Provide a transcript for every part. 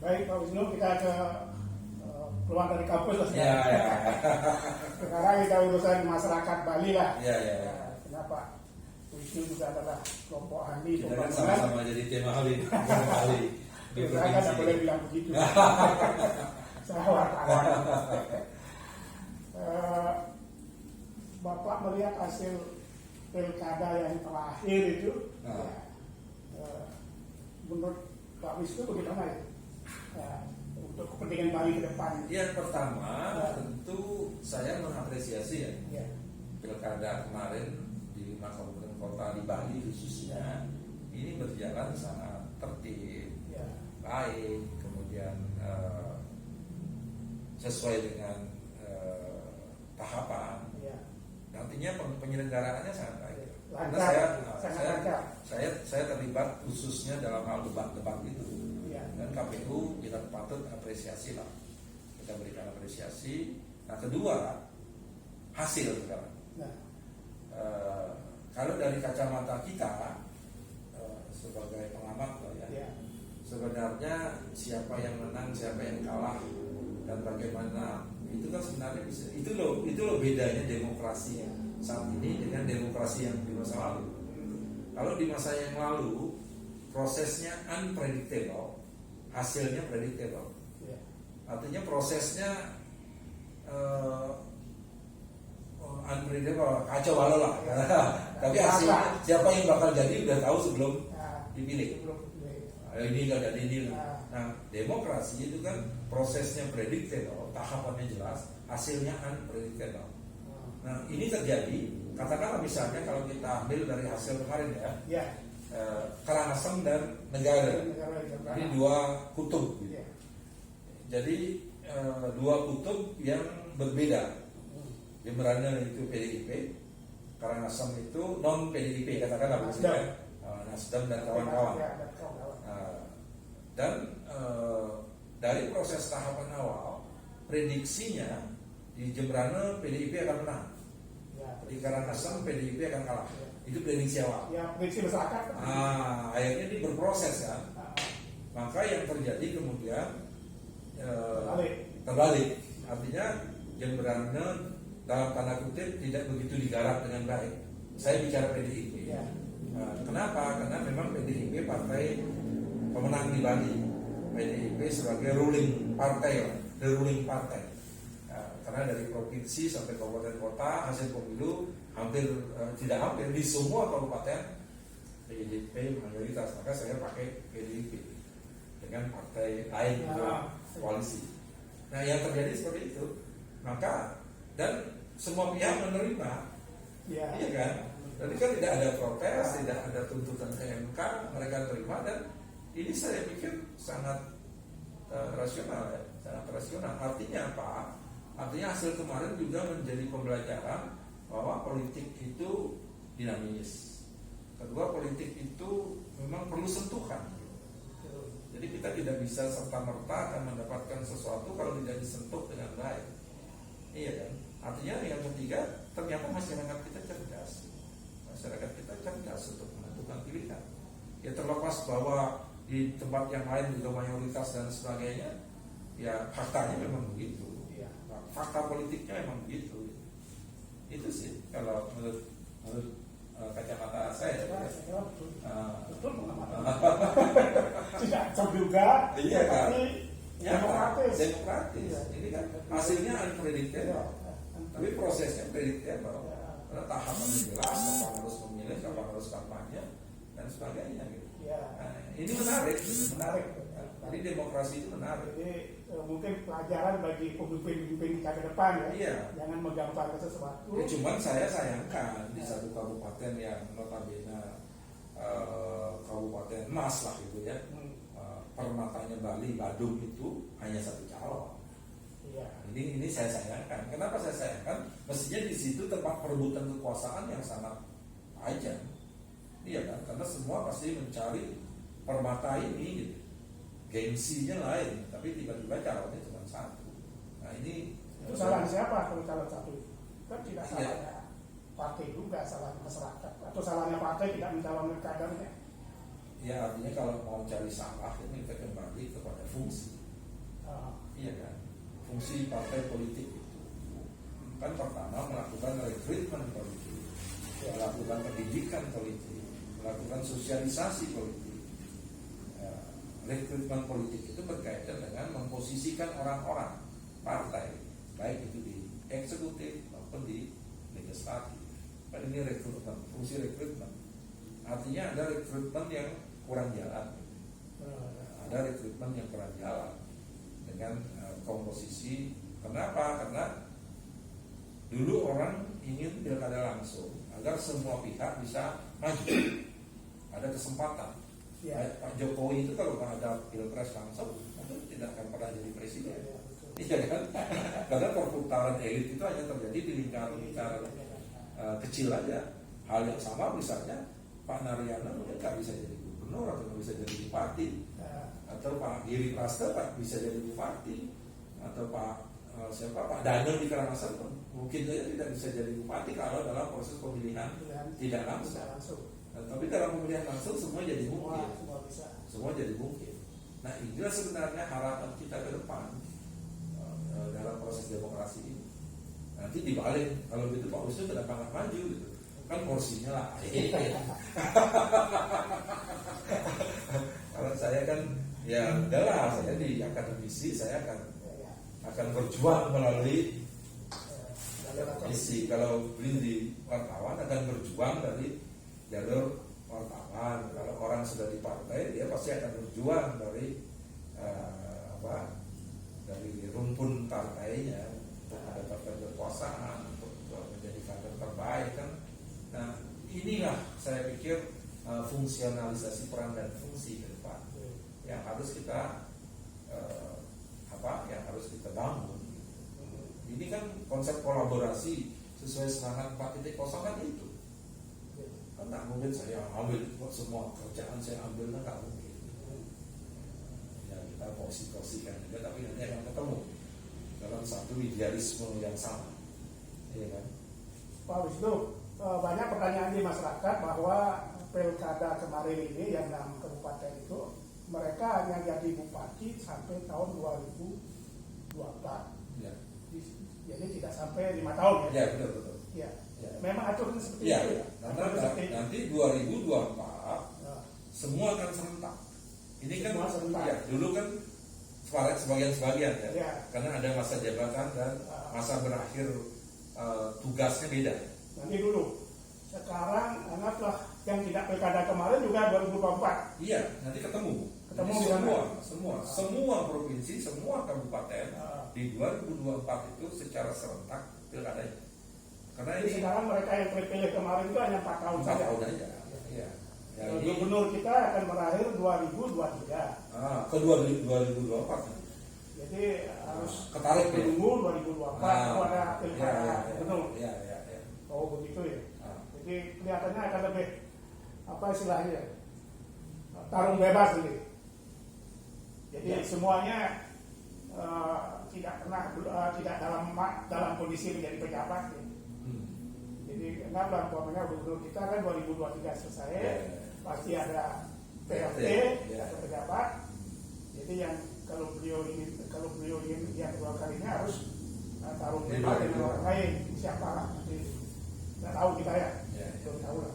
Baik Pak Wisnu, kita ke keluar dari kampus lah. Ya. Sekarang kita urusan masyarakat Bali lah. Ya. Kenapa? Wisnu juga adalah kelompok ahli Kita kan pembangunan. sama-sama jadi tim ahli. Ahli di Saya kan tidak boleh provinsi. bilang begitu. Saya wartawan. Bapak melihat hasil pilkada yang terakhir itu, menurut Pak Wisnu bagaimana itu? Untuk kepentingan Bali ke depan. Yang pertama tentu saya mengapresiasi Ya. pilkada kemarin di 5 kabupaten kota di Bali khususnya ini berjalan sangat tertib, Ya. baik, kemudian sesuai dengan tahapan. Ya. Nantinya penyelenggaraannya sangat baik. Karena Lancar. saya terlibat khususnya dalam hal debat itu. Ya. Dan KPU kita patut apresiasi lah. Kita berikan apresiasi. Nah, kedua, hasil sekarang. Nah. Kalau dari kacamata kita sebagai pengamat lah ya, sebenarnya siapa yang menang, siapa yang kalah, dan bagaimana itu kan sebenarnya bisa. Itu loh bedanya demokrasi saat ini dengan demokrasi yang di masa lalu. Kalau di masa yang lalu prosesnya unpredictable, hasilnya predictable. Artinya prosesnya unpredictable, kacau balau lah. Tapi hasilnya siapa yang bakal jadi udah tahu sebelum dipilih. Ini nggak ada ini. Nah, demokrasi itu kan prosesnya predictable, tahapannya jelas, hasilnya unpredictable. Nah, ini terjadi. Katakanlah misalnya kalau kita ambil dari hasil kemarin ya. Karangasem dan negara. Ini dua kutub. Gitu. Jadi dua kutub yang berbeda. Jemberana itu PDIP, Karangasem itu non PDIP katakanlah Nasdem dan kawan-kawan. Dan dari proses tahapan awal prediksinya di Jemberana PDIP akan menang. Di Karangasem PDIP akan kalah. Itu prediksi awal. Ya, prediksi masyarakat. Akhirnya ini berproses kan. Maka yang terjadi kemudian terbalik. Artinya Jemberana dalam tanda kutip tidak begitu digarap dengan baik. Saya bicara PDIP. Kenapa? Karena memang PDIP partai pemenang di Bali. PDIP sebagai ruling partai, the ruling partai. Karena dari provinsi sampai kabupaten kota hasil pemilu hampir tidak hampir di semua kabupaten PDIP mayoritas. Maka saya pakai PDIP dengan partai lain koalisi. Nah, yang terjadi seperti itu. Maka dan semua pihak menerima, iya kan? Jadi kan tidak ada protes, tidak ada tuntutan ke MK, mereka terima dan ini saya pikir sangat rasional ya, sangat rasional. Artinya apa? Artinya hasil kemarin juga menjadi pembelajaran bahwa politik itu dinamis. Kedua, politik itu memang perlu sentuhan. Jadi kita tidak bisa serta-merta akan mendapatkan sesuatu kalau tidak disentuh dengan baik. Iya kan? Artinya yang ketiga, ternyata masyarakat kita cerdas. Masyarakat kita cerdas untuk menentukan pilihan. Ya terlepas bahwa di tempat yang lain juga mayoritas dan sebagainya, ya faktanya memang begitu. Fakta politiknya memang begitu. Itu sih kalau menurut kacamata saya. Betul pengamatan. Tidak terduga, tapi demokratis. Ini kan hasilnya unpredictable, tapi prosesnya predictable. Karena tahapannya jelas, kapan harus memilih, kapan harus kampanye dan sebagainya. Gitu. Nah, ini menarik. Jadi demokrasi itu menarik. Jadi mungkin pelajaran bagi pemimpin kita ke depan ya. Iya. Jangan menggambarkan sesuatu. Cuman saya sayangkan di satu kabupaten yang notabene kabupaten emas lah gitu ya. Permatanya Bali, Badung itu hanya satu calon. Iya. Ini saya sayangkan. Kenapa saya sayangkan? Mestinya di situ tempat perebutan kekuasaan yang sangat tajam. Iya kan? Karena semua pasti mencari permata ini gitu. Gengsinya lain, tapi tiba-tiba calonnya cuma satu. Nah ini itu salah siapa kalau calon satu? Kan tidak salahnya partai juga, salahnya masyarakat atau salahnya partai tidak mencalonkan kadernya. Ya artinya kalau mau cari salah ini kita kembali kepada fungsi. Iya kan? Fungsi partai politik itu kan pertama melakukan rekrutmen politik, melakukan pendidikan politik, melakukan sosialisasi politik. Rekrutmen politik itu berkaitan dengan memposisikan orang-orang partai, baik itu di eksekutif maupun di legislatif. Kan ini rekrutmen, fungsi rekrutmen. Artinya ada rekrutmen yang kurang jalan, ada rekrutmen yang kurang jalan dengan komposisi. Kenapa? Karena dulu orang ingin pilkada langsung agar semua pihak bisa maju, ada kesempatan. Ya. Pak Jokowi itu kalau ada pilpres langsung itu tidak akan pernah jadi presiden. Iya kan? Karena perputaran elit itu hanya terjadi di lingkaran kecil aja. Hal yang sama misalnya Pak Narayana mungkin nggak bisa jadi gubernur atau nggak bisa jadi bupati, atau Pak Giri Prasetyo bisa jadi bupati, atau Pak Daniel di Karangasem mungkin saja tidak bisa jadi bupati kalau dalam proses pemilihan tidak langsung. Tapi dalam pemilihan langsung semua jadi mungkin. Semua jadi mungkin. Nah, inilah sebenarnya harapan kita ke depan dalam proses demokrasi ini. Nanti dibalik, kalau gitu Pak Wisnu kenapa nggak maju gitu? Kan porsinya lah. Kalau saya kan ya udahlah, saya di akademisi, saya akan berjuang melalui misi. Kalau beli di wartawan akan berjuang dari jalur wartawan. Kalau orang sudah di partai, dia pasti akan berjuang dari dari rumpun partainya untuk mendapatkan kekuasaan, untuk menjadi kader terbaik kan. Nah, inilah saya pikir fungsionalisasi peran dan fungsi ke depan yang harus kita yang harus kita bangun. Ini kan konsep kolaborasi sesuai semangat 4.0 kan itu. Kan nggak mungkin saya ambil semua kerjaan saya ambil, nggak mungkin. Ya kita porsi-porsikan juga, tapi nanti akan ketemu dalam satu idealisme yang sama, ya kan? Pak Wisnu, banyak pertanyaan di masyarakat bahwa pilkada kemarin ini yang 6 kabupaten itu mereka hanya jadi bupati sampai tahun 2024. Ya. Jadi tidak sampai 5 tahun ya? Ya betul. Ya. Memang aturan seperti ya, itu ya? Nanti 2024 semua akan serentak. Ini kan ya, dulu kan sebagian-sebagian ya, karena ada masa jabatan dan masa berakhir tugasnya beda. Nanti dulu. Sekarang anggaplah yang tidak pilkada kemarin juga 2024. Iya, nanti ketemu semua provinsi, semua kabupaten di 2024 itu secara serentak pilkadanya. Karena ini sekarang mereka yang terpilih kemarin itu hanya 4 tahun saja. Iya. Ya, gubernur kita akan berakhir 2023. Ke 2024. Jadi harus ketarik menunggu 2024 kalau ada pilkada gubernur. Iya. Oh begitu ya. Jadi kelihatannya akan lebih istilahnya tarung bebas ini. Jadi semuanya tidak dalam kondisi menjadi pejabat. Ya. Jadi kenapa gubernur kita kan 2023 selesai, pasti ada PRT atau pejabat. Jadi yang kalau beliau ingin yang kedua kalinya harus tarung bebas dengan orang lain, siapa lah nanti nggak tahu kita ya, belum tahu lah.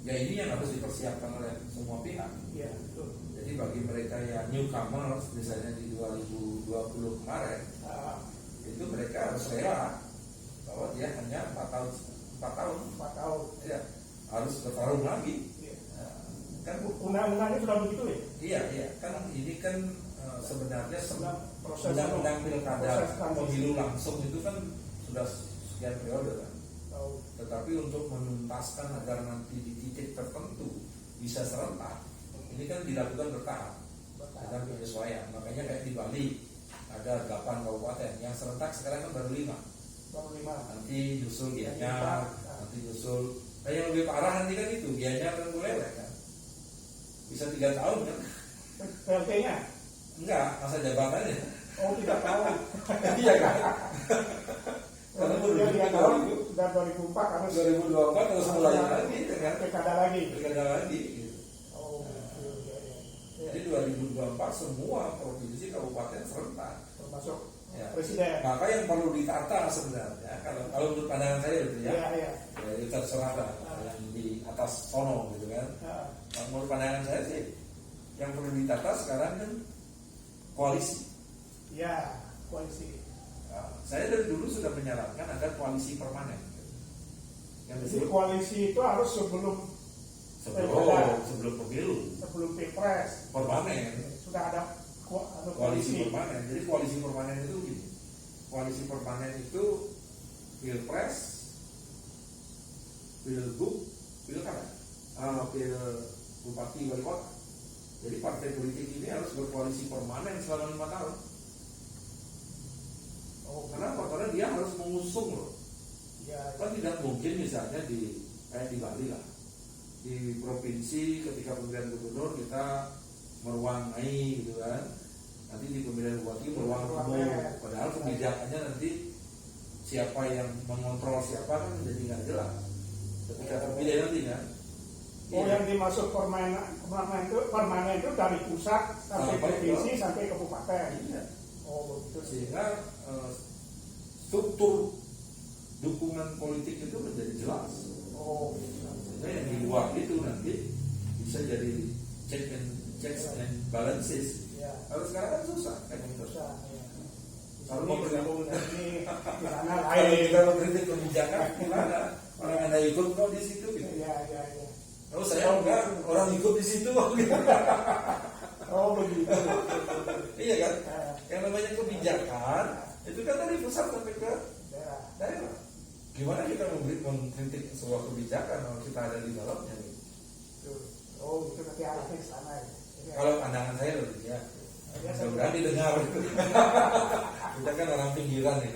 Ya ini yang harus dipersiapkan oleh semua pihak. Iya betul. Jadi bagi mereka yang newcomers misalnya di 2020 kemarin, itu mereka harus rela bahwa dia hanya 4 tahun, ya harus bertarung lagi. Ya. Kan undang-undangnya sudah begitu ya? Iya kan ini kan sebenarnya proses undang-undang pilkada pemilu langsung itu kan sudah sekian periode kan. Tetapi untuk menuntaskan agar nanti di titik tertentu bisa serentak, ini kan dilakukan bertahap dengan penyesuaian. Makanya kayak di Bali ada 8 kabupaten yang serentak sekarang kan baru 5. Nanti nyusul Gianyar, nanti nyusul. Nah yang lebih parah nanti kan itu Gianyar dan Buleleng kan. Bisa 3 tahun kan? PLT-nya? Enggak, masa jabatannya. Oh tidak tahu. Iya kan? Karena dia tahun sudah 2004 karena 2024 terus mulai lagi kan? Pilkada lagi. Gitu. Oh. Ya. Jadi 2024 semua provinsi kabupaten serentak. Termasuk Ya. presiden. Maka yang perlu ditata sebenarnya kalau menurut pandangan saya gitu ya. Iya, iya. Ya, itu terserah lah yang di atas sono gitu kan. Ya. Nah, menurut pandangan saya sih yang perlu ditata sekarang kan koalisi. Ya, koalisi. Nah, saya dari dulu sudah menyarankan ada koalisi permanen. Yang Jadi disebut koalisi itu harus sebelum sebelum pemilu sebelum pilpres permanen. sudah ada Koalisi permanen. Jadi koalisi permanen itu gini. Koalisi permanen itu pilpres, pilgub, pilkada, pil bupati wali kota. Jadi partai politik ini harus berkoalisi permanen selama 5 tahun. Oh, Kenapa? Karena dia harus mengusung loh. ya, Kan tidak mungkin misalnya kayak di Bali lah, di provinsi ketika pemilihan gubernur kita meruanai gitu kan, nanti di pemilihan bupati meruang umum, padahal kebijakannya nanti siapa yang mengontrol siapa kan jadi nggak jelas ketika terpilih nanti kan. Oh, yang dimaksud permanen itu dari pusat sampai provinsi sampai kabupaten. Iya. Oh, begitu sih. Sehingga struktur dukungan politik itu menjadi jelas. Oh, Sehingga yang di luar itu nanti bisa jadi checks and balances. ya. Kalau sekarang kan susah kayak gitu. Susah, ya. Kalau Ini mau bergabung ini di sana Kalau lain. kita mengkritik kebijakan gimana? Orang anda ikut kok di situ gitu. Ya, ya, ya. Kalau saya enggak, orang ikut di situ kok gitu. Oh, begitu. Iya kan? Yang namanya kebijakan itu kan dari pusat sampai ke Ya. daerah. Gimana kita mengkritik sebuah kebijakan kalau kita ada di dalamnya? Gitu. Oh, itu nanti arahnya ke sana ya. Jadi, Kalau pandangan saya loh ya, mudah-mudahan didengar. Kita kan orang pinggiran nih.